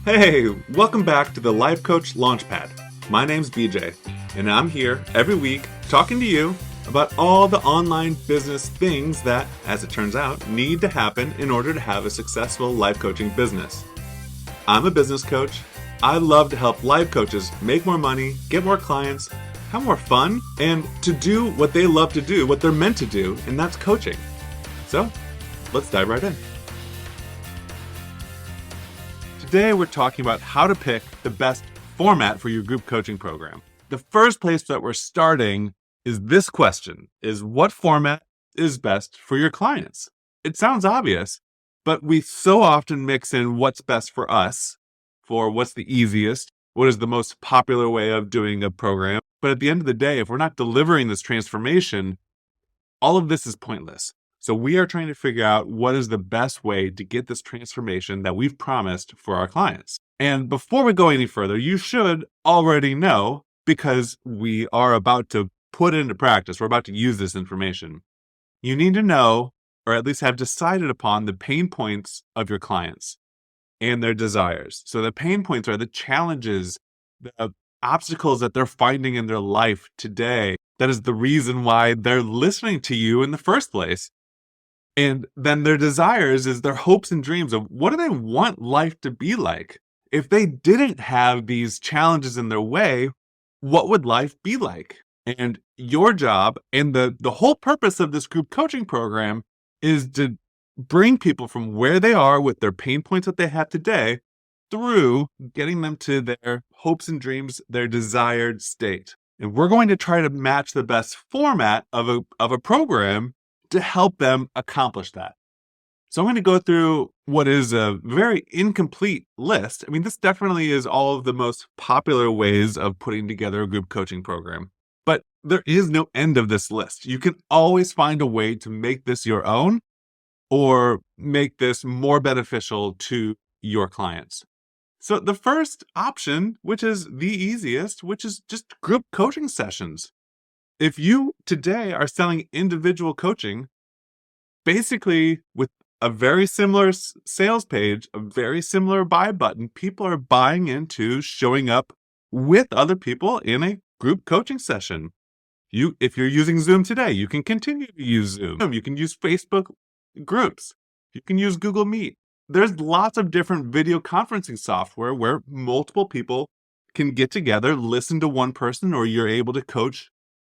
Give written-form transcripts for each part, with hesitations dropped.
Hey, welcome back to the Life Coach Launchpad. My name's BJ, and I'm here every week talking to you about all the online business things that, as it turns out, need to happen in order to have a successful life coaching business. I'm a business coach. I love to help life coaches make more money, get more clients, have more fun, and to do what they love to do, what they're meant to do, and that's coaching. So, let's dive right in. Today, we're talking about how to pick the best format for your group coaching program. The first place that we're starting is this question, is what format is best for your clients? It sounds obvious, but we so often mix in what's best for us, for what's the easiest, what is the most popular way of doing a program. But at the end of the day, if we're not delivering this transformation, all of this is pointless. So we are trying to figure out what is the best way to get this transformation that we've promised for our clients. And before we go any further, you should already know, because we are about to put into practice, we're about to use this information. You need to know, or at least have decided upon, the pain points of your clients and their desires. So the pain points are the challenges, the obstacles that they're finding in their life today. That is the reason why they're listening to you in the first place. And then their desires is their hopes and dreams of what do they want life to be like? If they didn't have these challenges in their way, what would life be like? And your job and the whole purpose of this group coaching program is to bring people from where they are with their pain points that they have today through getting them to their hopes and dreams, their desired state. And we're going to try to match the best format of a program to help them accomplish that. So I'm going to go through what is a very incomplete list. I mean, this definitely is all of the most popular ways of putting together a group coaching program, but there is no end of this list. You can always find a way to make this your own or make this more beneficial to your clients. So the first option, which is the easiest, which is just group coaching sessions. If you today are selling individual coaching, basically with a very similar sales page, a very similar buy button, people are buying into showing up with other people in a group coaching session. If you're using Zoom today, you can continue to use Zoom. You can use Facebook groups. You can use Google Meet. There's lots of different video conferencing software where multiple people can get together, listen to one person, or you're able to coach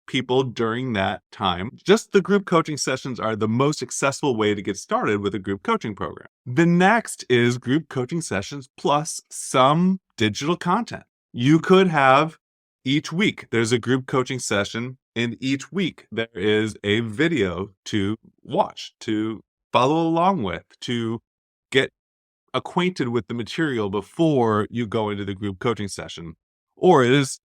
people during that time. Just the group coaching sessions are the most accessible way to get started with a group coaching program. The next is group coaching sessions plus some digital content. You could have each week, there's a group coaching session, and each week there is a video to watch, to follow along with, to get acquainted with the material before you go into the group coaching session. Or it is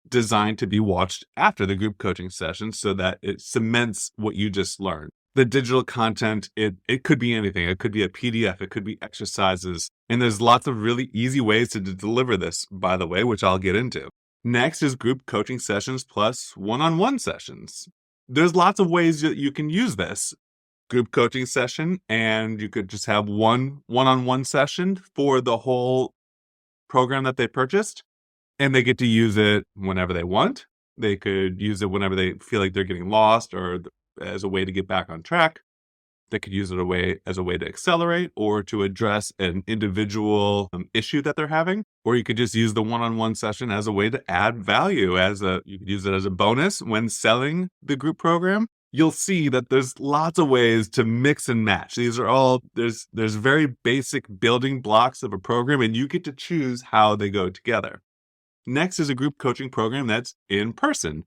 designed to be watched after the group coaching session so that it cements what you just learned. The digital content, it could be anything. It could be a PDF. It could be exercises. And there's lots of really easy ways to deliver this, by the way, which I'll get into. Next is group coaching sessions plus one-on-one sessions. There's lots of ways that you can use this. Group coaching session, and you could just have one-on-one session for the whole program that they purchased. And they get to use it whenever they want. They could use it whenever they feel like they're getting lost or as a way to get back on track. They could use it as a way to accelerate or to address an individual issue that they're having. Or you could just use the one-on-one session as a way to add value. You could use it as a bonus when selling the group program. You'll see that there's lots of ways to mix and match. These are all, there's very basic building blocks of a program, and you get to choose how they go together. Next is a group coaching program that's in person.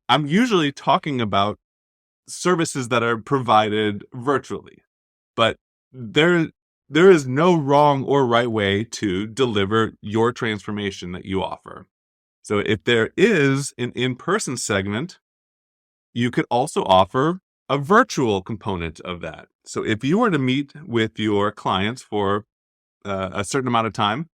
I'm usually talking about services that are provided virtually, but there is no wrong or right way to deliver your transformation that you offer. So if there is an in-person segment, you could also offer a virtual component of that. So if you were to meet with your clients for a certain amount of time,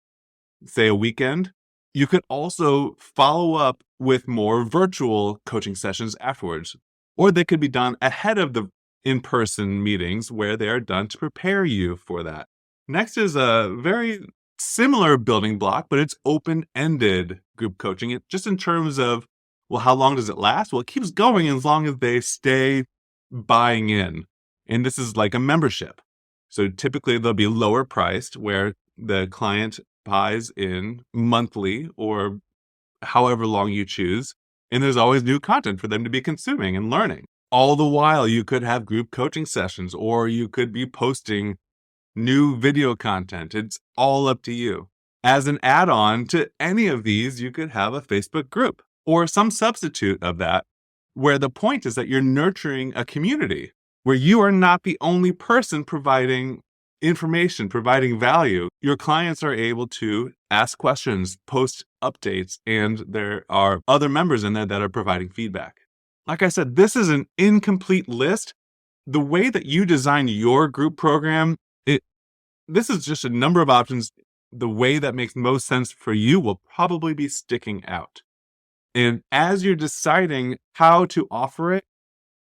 say a weekend, you could also follow up with more virtual coaching sessions afterwards, or they could be done ahead of the in-person meetings where they are done to prepare you for that. Next is a very similar building block, but it's open-ended group coaching. It just in terms of, well, how long does it last? Well, it keeps going as long as they stay buying in. And this is like a membership. So typically they'll be lower priced where the client buys in monthly or however long you choose. And there's always new content for them to be consuming and learning. All the while, you could have group coaching sessions, or you could be posting new video content. It's all up to you. As an add-on to any of these, you could have a Facebook group or some substitute of that, where the point is that you're nurturing a community where you are not the only person providing information, providing value. Your clients are able to ask questions, post updates, and there are other members in there that are providing feedback. Like I said, this is an incomplete list. The way that you design your group program, this is just a number of options. The way that makes most sense for you will probably be sticking out. And as you're deciding how to offer it,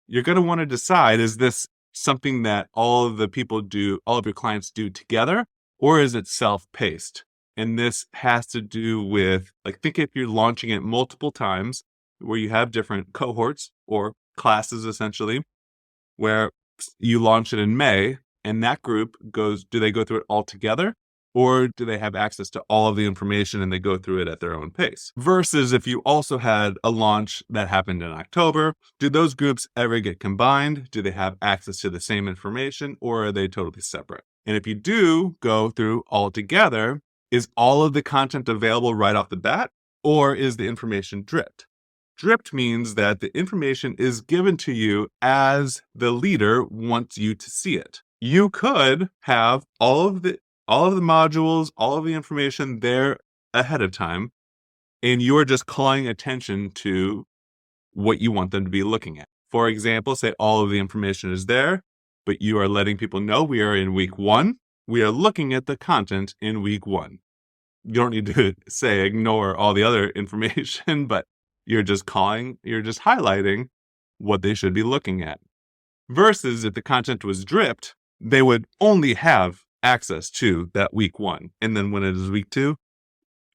you're going to want to decide, is this something that all of the people do, all of your clients do together, or is it self-paced? And this has to do with, like, think if you're launching it multiple times where you have different cohorts or classes essentially, where you launch it in May and that group goes, do they go through it all together? Or do they have access to all of the information and they go through it at their own pace? Versus if you also had a launch that happened in October, do those groups ever get combined? Do they have access to the same information, or are they totally separate? And if you do go through all together, is all of the content available right off the bat, or is the information dripped? Dripped means that the information is given to you as the leader wants you to see it. You could have all of the modules, all of the information there ahead of time, and you're just calling attention to what you want them to be looking at. For example, say all of the information is there, but you are letting people know we are in week 1. We are looking at the content in week 1. You don't need to say ignore all the other information, but you're just highlighting what they should be looking at. Versus if the content was dripped, they would only have access to that week 1. And then when it is week 2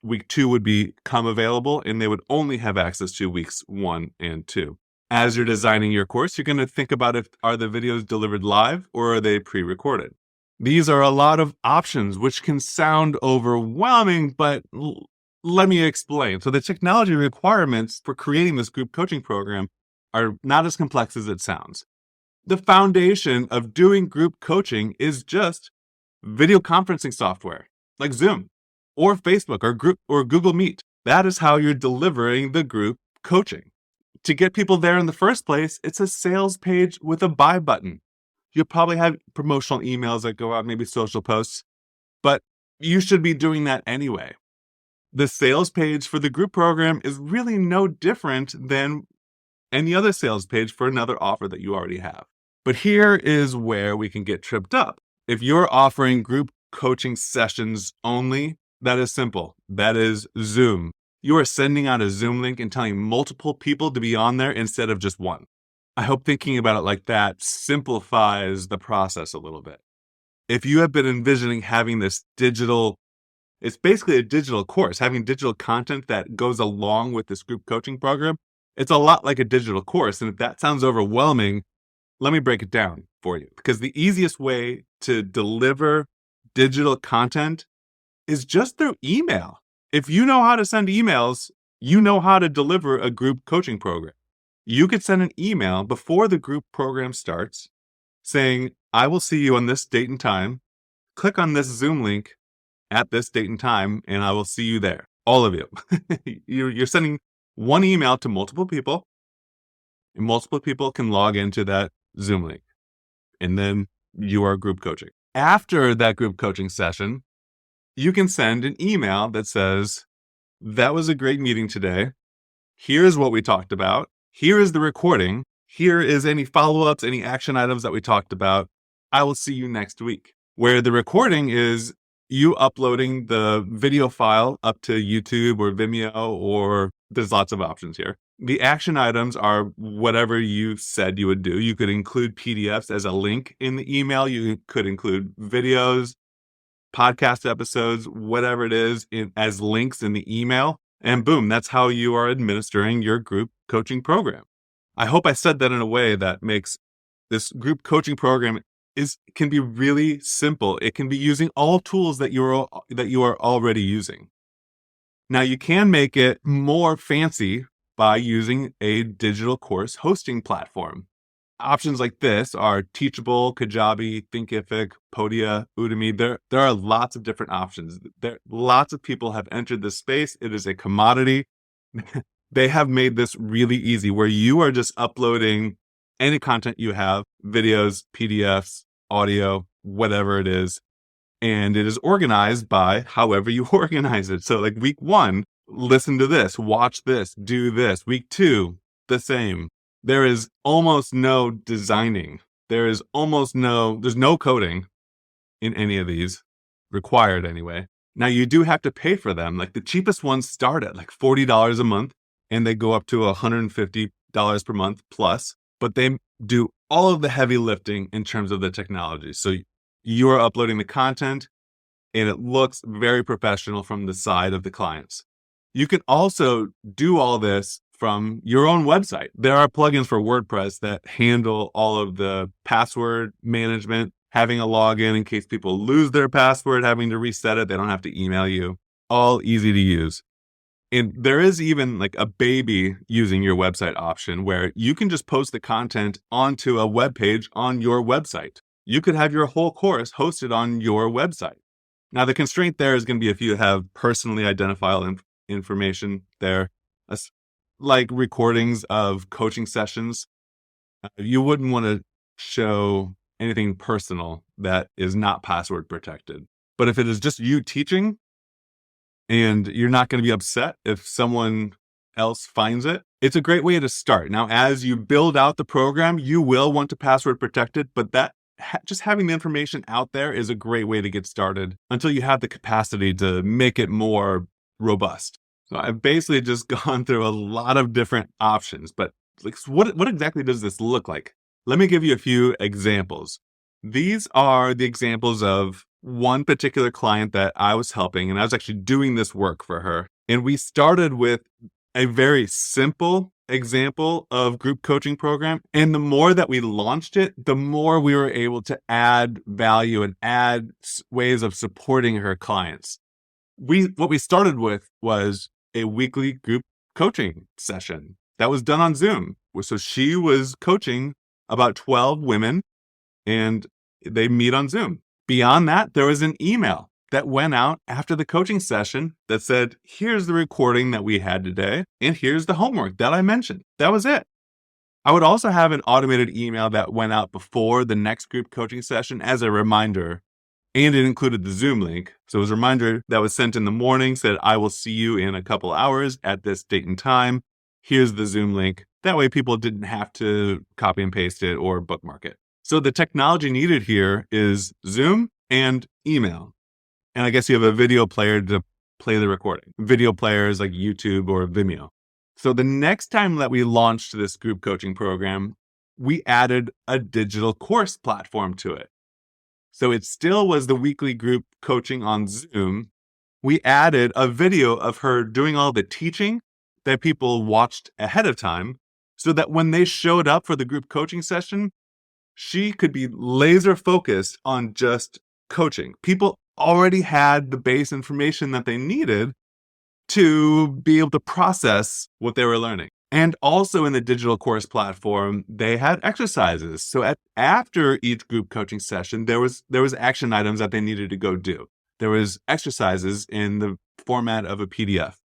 would become available and they would only have access to weeks 1 and 2. As you're designing your course, you're going to think about are the videos delivered live or are they pre-recorded? These are a lot of options, which can sound overwhelming, but let me explain. So the technology requirements for creating this group coaching program are not as complex as it sounds. The foundation of doing group coaching is just video conferencing software like Zoom or Facebook or Google Meet. That is how you're delivering the group coaching. To get people there in the first place, it's a sales page with a buy button. You'll probably have promotional emails that go out, maybe social posts, but you should be doing that anyway. The sales page for the group program is really no different than any other sales page for another offer that you already have. But here is where we can get tripped up. If you're offering group coaching sessions only, that is simple. That is Zoom. You are sending out a Zoom link and telling multiple people to be on there instead of just one. I hope thinking about it like that simplifies the process a little bit. If you have been envisioning having this it's basically a digital course, having digital content that goes along with this group coaching program, it's a lot like a digital course. And if that sounds overwhelming, let me break it down for you, because the easiest way to deliver digital content is just through email. If you know how to send emails, you know how to deliver a group coaching program. You could send an email before the group program starts saying, I will see you on this date and time. Click on this Zoom link at this date and time, and I will see you there. All of you. You're sending one email to multiple people, and multiple people can log into that Zoom link. And then you are group coaching. After that group coaching session, you can send an email that says, that was a great meeting today. Here's what we talked about. Here is the recording. Here is any follow-ups, any action items that we talked about. I will see you next week. Where the recording is you uploading the video file up to YouTube or Vimeo, or there's lots of options here. The action items are whatever you said you would do. You could include PDFs as a link in the email. You could include videos. podcast episodes, whatever it is, as links in the email. And boom, that's how you are administering your group coaching program. I hope I said that in a way that makes this group coaching program can be really simple. It can be using all tools that you are already using. Now you can make it more fancy by using a digital course hosting platform. Options like this are Teachable, Kajabi, Thinkific, Podia, Udemy. There are lots of different options. Lots of people have entered this space. It is a commodity. They have made this really easy where you are just uploading any content you have, videos, PDFs, audio, whatever it is. And it is organized by however you organize it. So like week 1, listen to this, watch this, do this. Week 2, the same. There is almost no designing. There's no coding in any of these, required anyway. Now you do have to pay for them. Like the cheapest ones start at like $40 a month and they go up to $150 per month plus, but they do all of the heavy lifting in terms of the technology. So you are uploading the content and it looks very professional from the side of the clients. You can also do all this from your own website. There are plugins for WordPress that handle all of the password management, having a login in case people lose their password, having to reset it. They don't have to email you. All easy to use. And there is even like a baby using your website option where you can just post the content onto a web page on your website. You could have your whole course hosted on your website. Now, the constraint there is going to be if you have personally identifiable information there, like recordings of coaching sessions. You wouldn't want to show anything personal that is not password protected. But if it is just you teaching and you're not going to be upset if someone else finds it, it's a great way to start. Now, as you build out the program, you will want to password protect it, but just having the information out there is a great way to get started until you have the capacity to make it more robust. So I've basically just gone through a lot of different options, but like, what exactly does this look like? Let me give you a few examples. These are the examples of one particular client that I was helping, and I was actually doing this work for her. And we started with a very simple example of group coaching program. And the more that we launched it, the more we were able to add value and add ways of supporting her clients. What we started with was a weekly group coaching session that was done on Zoom. So she was coaching about 12 women and they meet on Zoom. Beyond that, there was an email that went out after the coaching session that said, here's the recording that we had today, and here's the homework that I mentioned. That was it. I would also have an automated email that went out before the next group coaching session as a reminder, and it included the Zoom link. So it was a reminder that was sent in the morning, said, I will see you in a couple hours at this date and time. Here's the Zoom link. That way people didn't have to copy and paste it or bookmark it. So the technology needed here is Zoom and email. And I guess you have a video player to play the recording. Video players like YouTube or Vimeo. So the next time that we launched this group coaching program, we added a digital course platform to it. So it still was the weekly group coaching on Zoom. We added a video of her doing all the teaching that people watched ahead of time so that when they showed up for the group coaching session, she could be laser focused on just coaching. People already had the base information that they needed to be able to process what they were learning. And also in the digital course platform, they had exercises. So after each group coaching session, there was action items that they needed to go do. There was exercises in the format of a PDF,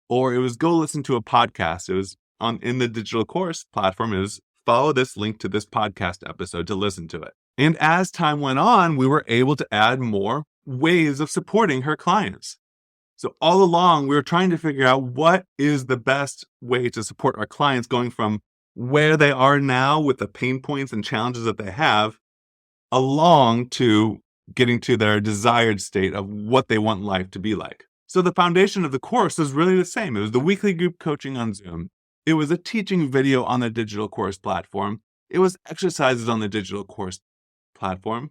or it was go listen to a podcast. It was in the digital course platform. It was follow this link to this podcast episode to listen to it. And as time went on, we were able to add more ways of supporting her clients. So all along, we were trying to figure out what is the best way to support our clients going from where they are now with the pain points and challenges that they have along to getting to their desired state of what they want life to be like. So the foundation of the course was really the same. It was the weekly group coaching on Zoom. It was a teaching video on the digital course platform. It was exercises on the digital course platform.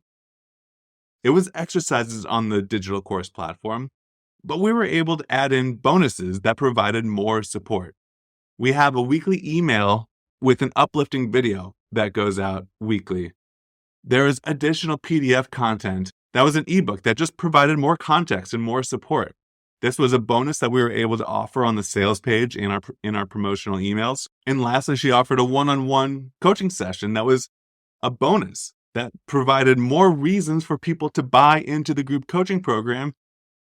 It was exercises on the digital course platform, but we were able to add in bonuses that provided more support. We have a weekly email with an uplifting video that goes out weekly. There is additional PDF content that was an ebook that just provided more context and more support. This was a bonus that we were able to offer on the sales page in our promotional emails. And lastly, she offered a one-on-one coaching session that was a bonus that provided more reasons for people to buy into the group coaching program,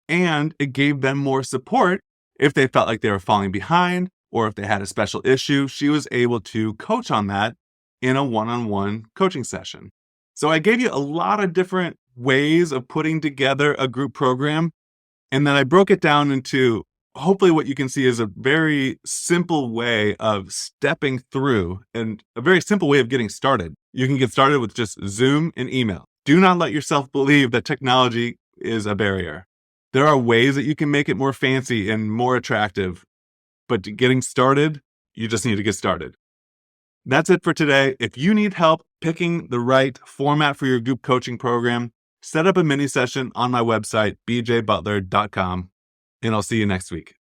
and it gave them more support if they felt like they were falling behind or if they had a special issue. She was able to coach on that in a one-on-one coaching session. So I gave you a lot of different ways of putting together a group program, and then I broke it down into hopefully what you can see is a very simple way of stepping through and a very simple way of getting started. You can get started with just Zoom and email. Do not let yourself believe that technology is a barrier. There are ways that you can make it more fancy and more attractive, but getting started, you just need to get started. That's it for today. If you need help picking the right format for your group coaching program, set up a mini session on my website, bjbutler.com, and I'll see you next week.